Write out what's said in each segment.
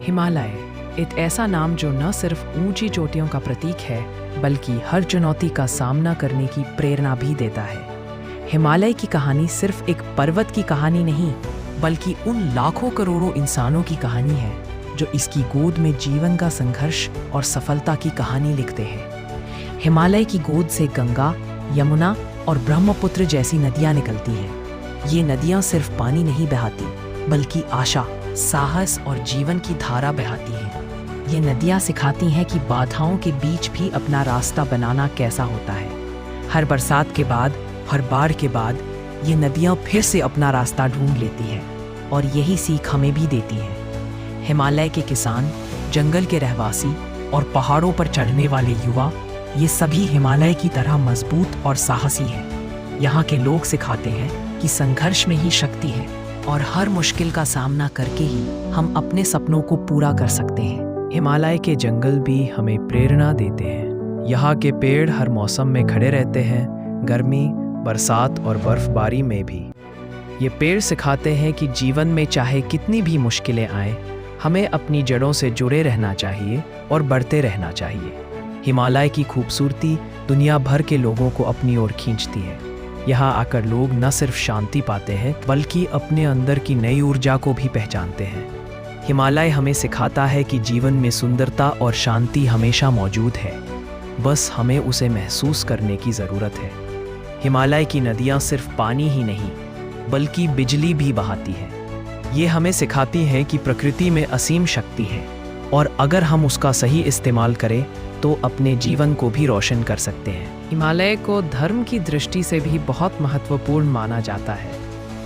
हिमालय एक ऐसा नाम जो न सिर्फ ऊंची चोटियों का प्रतीक है बल्कि हर चुनौती का सामना करने की प्रेरणा भी देता है। हिमालय की कहानी सिर्फ एक पर्वत की कहानी नहीं बल्कि उन लाखों करोड़ों इंसानों की कहानी है जो इसकी गोद में जीवन का संघर्ष और सफलता की कहानी लिखते हैं। हिमालय की गोद से गंगा, यमुना और ब्रह्मपुत्र जैसी नदियां निकलती हैं। ये नदियां सिर्फ पानी नहीं बहाती बल्कि आशा, साहस और जीवन की धारा बहाती हैं। ये नदियां सिखाती हैं कि बाधाओं के बीच भी अपना रास्ता बनाना कैसा होता है। हर बरसात के बाद, हर बाढ़ के बाद ये नदियां फिर से अपना रास्ता ढूंढ लेती हैं और यही सीख हमें भी देती हैं। हिमालय के किसान, जंगल के रहवासी और पहाड़ों पर चढ़ने वाले युवा, ये सभी हिमालय की तरह मजबूत और साहसी हैं। यहाँ के लोग सिखाते हैं कि संघर्ष में ही शक्ति है और हर मुश्किल का सामना करके ही हम अपने सपनों को पूरा कर सकते हैं। हिमालय के जंगल भी हमें प्रेरणा देते हैं। यहाँ के पेड़ हर मौसम में खड़े रहते हैं, गर्मी, बरसात और बर्फबारी में भी। ये पेड़ सिखाते हैं कि जीवन में चाहे कितनी भी मुश्किलें आएं, हमें अपनी जड़ों से जुड़े रहना चाहिए और बढ़ते रहना चाहिए। हिमालय की खूबसूरती दुनिया भर के लोगों को अपनी ओर खींचती है। यहाँ आकर लोग न सिर्फ शांति पाते हैं बल्कि अपने अंदर की नई ऊर्जा को भी पहचानते हैं। हिमालय हमें सिखाता है कि जीवन में सुंदरता और शांति हमेशा मौजूद है, बस हमें उसे महसूस करने की ज़रूरत है। हिमालय की नदियाँ सिर्फ पानी ही नहीं बल्कि बिजली भी बहाती हैं। ये हमें सिखाती हैं कि प्रकृति में असीम शक्ति है और अगर हम उसका सही इस्तेमाल करें तो अपने जीवन को भी रोशन कर सकते हैं। हिमालय को धर्म की दृष्टि से भी बहुत महत्वपूर्ण माना जाता है।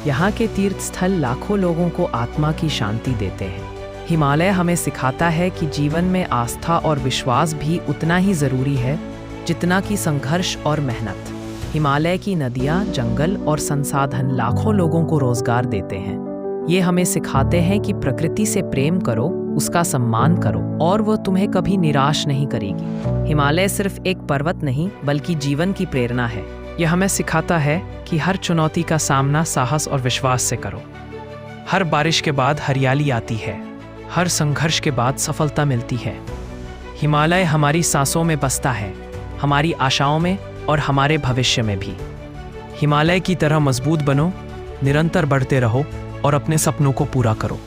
यहाँ के तीर्थ स्थल लाखों लोगों को आत्मा की शांति देते हैं। हिमालय हमें सिखाता है कि जीवन में आस्था और विश्वास भी उतना ही ज़रूरी है जितना कि संघर्ष और मेहनत। हिमालय की नदियाँ, जंगल और संसाधन लाखों लोगों को रोजगार देते हैं। ये हमें सिखाते हैं कि प्रकृति से प्रेम करो, उसका सम्मान करो और वो तुम्हें कभी निराश नहीं करेगी। हिमालय सिर्फ एक पर्वत नहीं बल्कि जीवन की प्रेरणा है। यह हमें सिखाता है कि हर चुनौती का सामना साहस और विश्वास से करो। हर बारिश के बाद हरियाली आती है, हर संघर्ष के बाद सफलता मिलती है। हिमालय हमारी सांसों में बसता है, हमारी आशाओं में और हमारे भविष्य में भी। हिमालय की तरह मजबूत बनो, निरंतर बढ़ते रहो और अपने सपनों को पूरा करो।